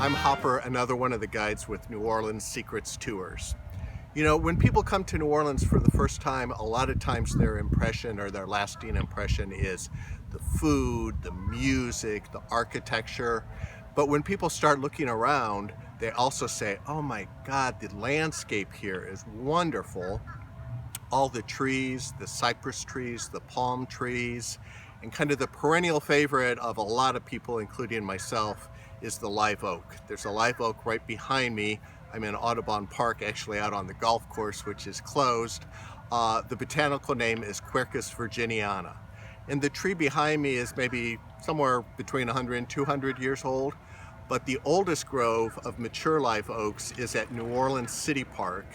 I'm Hopper, another one of the guides with New Orleans Secrets Tours. You know, when people come to New Orleans for the first time, a lot of times their impression or their lasting impression is the food, the music, the architecture. But when people start looking around, they also say, oh my God, the landscape here is wonderful. All the trees, the cypress trees, the palm trees, and kind of the perennial favorite of a lot of people, including myself, is the live oak. There's a live oak right behind me. I'm in Audubon Park, actually out on the golf course, which is closed. The botanical name is Quercus virginiana. And the tree behind me is maybe somewhere between 100 and 200 years old. But the oldest grove of mature live oaks is at New Orleans City Park.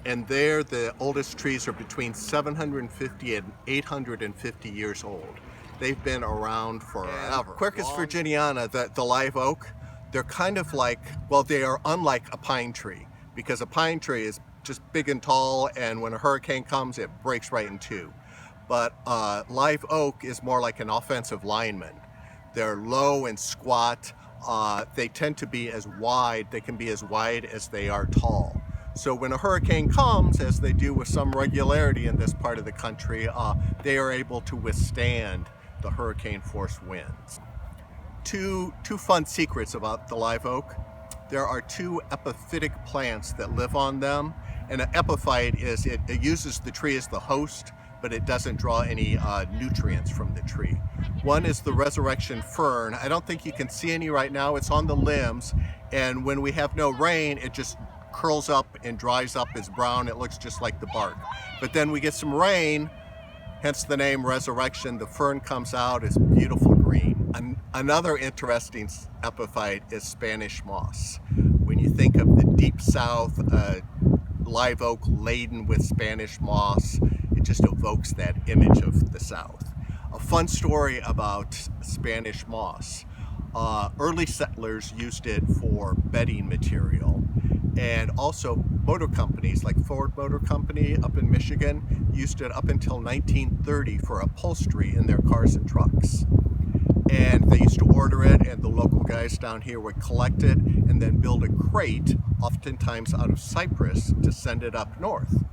And there, the oldest trees are between 750 and 850 years old. They've been around forever. Quercus virginiana, the live oak, they're kind of like, well, they are unlike a pine tree, because a pine tree is just big and tall, and when a hurricane comes, it breaks right in two. But live oak is more like an offensive lineman. They're low and squat. They tend to be as wide, they can be as wide as they are tall. So when a hurricane comes, as they do with some regularity in this part of the country, they are able to withstand the hurricane force winds. Two fun secrets about the live oak. There are two epiphytic plants that live on them. And an epiphyte is, it uses the tree as the host, but it doesn't draw any nutrients from the tree. One is the resurrection fern. I don't think you can see any right now. It's on the limbs, and when we have no rain, it just curls up and dries up. It's brown. It looks just like the bark. But then we get some rain, hence the name resurrection. The fern comes out. It's beautiful green. Another interesting epiphyte is Spanish moss. When you think of the deep south, live oak laden with Spanish moss, it just evokes that image of the south. A fun story about Spanish moss. Early settlers used it for bedding material. And also motor companies like Ford Motor Company up in Michigan used it up until 1930 for upholstery in their cars and trucks. And they used to order it, and the local guys down here would collect it and then build a crate, oftentimes out of cypress, to send it up north.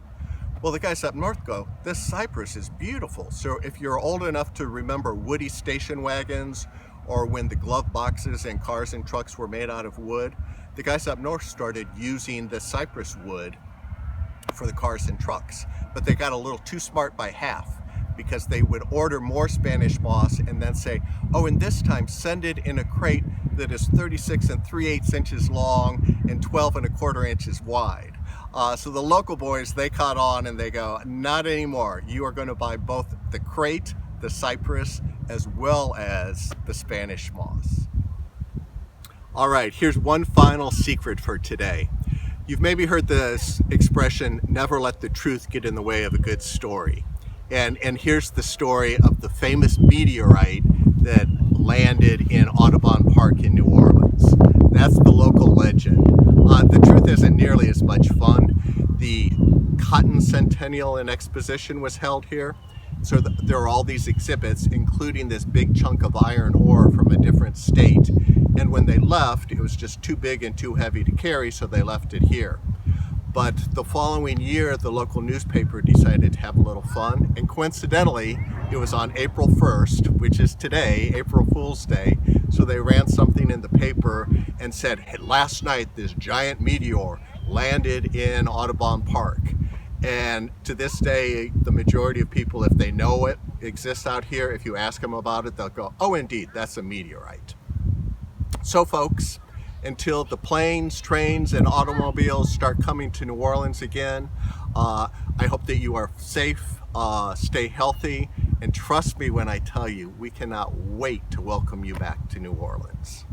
Well, the guys up north go, this cypress is beautiful. So if you're old enough to remember Woody station wagons, or when the glove boxes and cars and trucks were made out of wood, the guys up north started using the cypress wood for the cars and trucks. But they got a little too smart by half, because they would order more Spanish moss and then say, oh, and this time send it in a crate that is 36 3/8 inches long and 12 1/4 inches wide. So the local boys, they caught on and they go, not anymore. You are going to buy both the crate, the cypress, as well as the Spanish moss. All right, here's one final secret for today. You've maybe heard this expression, never let the truth get in the way of a good story. And here's the story of the famous meteorite that landed in Audubon Park in New Orleans. That's the local legend. The truth isn't nearly as much fun. The Cotton Centennial and Exposition was held here. So there are all these exhibits, including this big chunk of iron ore from a different state. And when they left, it was just too big and too heavy to carry, so they left it here. But the following year, the local newspaper decided to have a little fun. And coincidentally, it was on April 1st, which is today, April Fool's Day. So they ran something in the paper and said, hey, last night, this giant meteor landed in Audubon Park. And to this day, the majority of people, if they know it exists out here, if you ask them about it, they'll go, oh, indeed, that's a meteorite. So folks, until the planes, trains, and automobiles start coming to New Orleans again, I hope that you are safe, stay healthy, and trust me when I tell you, we cannot wait to welcome you back to New Orleans.